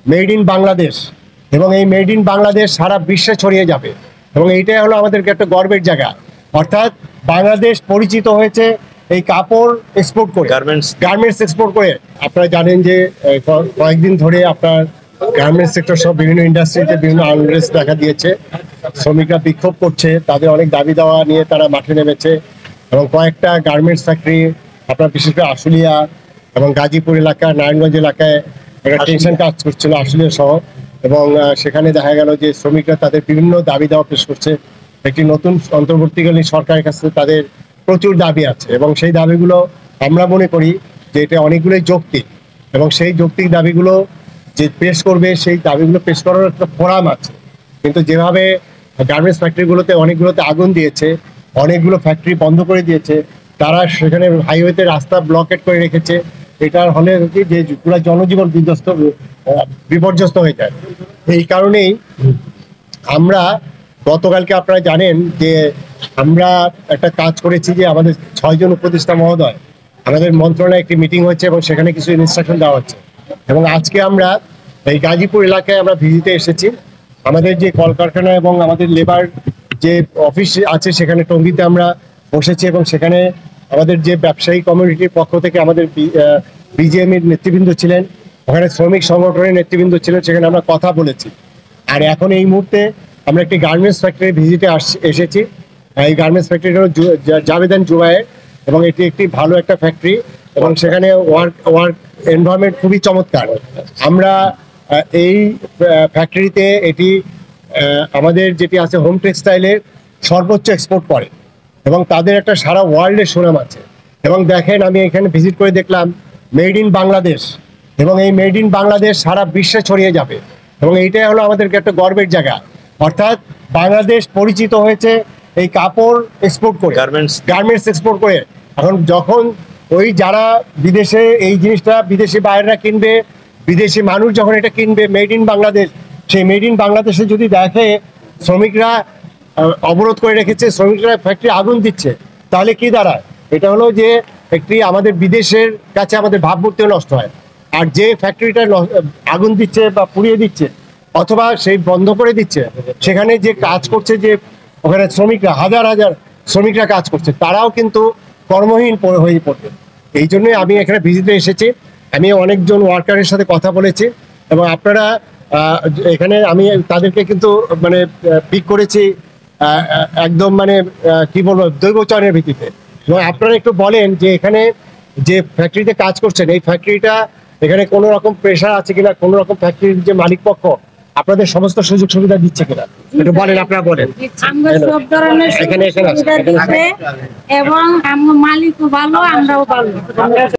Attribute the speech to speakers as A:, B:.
A: Made in Bangladesh, এবং এই made in Bangladesh সারা বিশ্বে ছড়িয়ে যাবে, এবং এইটাই হলো আমাদেরকে একটা গর্বের জায়গা। অর্থাৎ বাংলাদেশ পরিচিত হয়েছে এই কাপড় এক্সপোর্ট করে, গার্মেন্টস এক্সপোর্ট করে। আপনারা জানেন যে কয়েকদিন ধরে আপনার গার্মেন্টস সেক্টর সব বিভিন্ন ইন্ডাস্ট্রিতে বিভিন্ন আনরেস্ট দেখা দিয়েছে। শ্রমিকরা বিক্ষোভ করছে, তাদের অনেক দাবি দেওয়া নিয়ে তারা মাঠে নেমেছে, এবং কয়েকটা গার্মেন্টস ফ্যাক্টরি আপনার বিশেষ করে আশুলিয়া এবং গাজীপুর এলাকা, নারায়ণগঞ্জ এলাকায় একটা টেনশন কাজ করছিল, আশুলিয়া সহ। এবং সেখানে দেখা গেল যে শ্রমিকরা তাদের বিভিন্ন দাবি দেওয়া পেশ করছে। একটি নতুন অন্তর্বর্তীকালীন সরকারের কাছে তাদের প্রচুর দাবি আছে, এবং সেই দাবিগুলো আমরা মনে করি যে এটা অনেকগুলোই যৌক্তিক, এবং সেই যৌক্তিক দাবিগুলো যে পেশ করবে সেই দাবিগুলো পেশ করার একটা ফোরাম আছে। কিন্তু যেভাবে গার্মেন্টস ফ্যাক্টরিগুলোতে অনেকগুলোতে আগুন দিয়েছে, অনেকগুলো ফ্যাক্টরি বন্ধ করে দিয়েছে, তারা সেখানে হাইওয়েতে রাস্তা ব্লকেট করে রেখেছে, এটার হলে কি যে পুরো জনজীবন বিপর্যস্ত হয়ে যায়। এই কারণেই আমরা গতকালকে আপনারা জানেন যে আমরা একটা কাজ করেছি যে আমাদের 6 জন উপদেষ্টা মহোদয়, আমাদের মন্ত্রণালয়ে একটি মিটিং হচ্ছে এবং সেখানে কিছু ইনস্ট্রাকশন দেওয়া হচ্ছে। এবং আজকে আমরা এই গাজীপুর এলাকায় আমরা ভিজিটে এসেছি। আমাদের যে কলকারখানা এবং আমাদের লেবার যে অফিস আছে সেখানে টঙ্গীতে আমরা বসেছি, এবং সেখানে আমাদের যে ব্যবসায়ী কমিউনিটির পক্ষ থেকে আমাদের বিজিএমের নেতৃবৃন্দ ছিলেন, ওখানে শ্রমিক সংগঠনের নেতৃবৃন্দ ছিলেন, সেখানে আমরা কথা বলেছি। আর এখন এই মুহূর্তে আমরা একটি গার্মেন্টস ফ্যাক্টরি ভিজিটে এসেছি। এই গার্মেন্টস ফ্যাক্টরিটা হলো জাবেদান জুবায়ের, এবং এটি একটি ভালো একটা ফ্যাক্টরি, এবং সেখানে ওয়ার্ক এনভায়রনমেন্ট খুবই চমৎকার। আমরা এই ফ্যাক্টরিতে এটি আমাদের যেটি আছে হোম টেক্সটাইলের সর্বোচ্চ এক্সপোর্ট করে, এবং তাদের একটা সারা ওয়ার্ল্ডের সুনাম আছে। এবং দেখেন, আমি এখানে ভিজিট করে দেখলাম মেড ইন বাংলাদেশ, এবং এই মেড ইন বাংলাদেশ সারা বিশ্বে ছড়িয়ে যাবে, এবং এইটাই হলো আমাদেরকে একটা গর্বের জায়গা। অর্থাৎ বাংলাদেশ পরিচিত হয়েছে এই কাপড় এক্সপোর্ট করে, গার্মেন্টস এক্সপোর্ট করে। এখন যখন ওই যারা বিদেশে এই জিনিসটা বিদেশি বাইরেরা কিনবে, বিদেশি মানুষ যখন এটা কিনবে মেড ইন বাংলাদেশ, সেই মেড ইন বাংলাদেশে যদি দেখে শ্রমিকরা অবরোধ করে রেখেছে, শ্রমিকরা ফ্যাক্টরি আগুন দিচ্ছে, তাহলে কি দাঁড়ায়? এটা হলো যে একটি আমাদের বিদেশের কাছে আমাদের ভাবমূর্তিও নষ্ট হয়। আর যে ফ্যাক্টরিটা আগুন দিচ্ছে বা পুড়িয়ে দিচ্ছে অথবা সেই বন্ধ করে দিচ্ছে, সেখানে যে কাজ করছে, যে ওখানে শ্রমিকরা হাজার হাজার শ্রমিকরা কাজ করছে, তারাও কিন্তু কর্মহীন হয়ে পড়বে। এই জন্যই আমি এখানে ভিজিটে এসেছি। আমি অনেকজন ওয়ার্কারের সাথে কথা বলেছি, এবং আপনারা এখানে আমি তাদেরকে কিন্তু মানে পিক করেছি একদম মানে কি বলবো দৈবচনের ভিত্তিতে। এবং আপনারা একটু বলেন যে এখানে যে ফ্যাক্টরিতে কাজ করছেন, এই ফ্যাক্টরিটা এখানে কোনো রকম প্রেশার আছে কিনা, কোনো রকম ফ্যাক্টরির যে মালিক পক্ষ আপনাদের সমস্ত সুযোগ সুবিধা দিচ্ছে কিনা, একটু বলেন, আপনারা বলেন।
B: আমরা সব ধরনের সুবিধা দিচ্ছে, এবং মালিকও ভালো, আমরাও ভালো।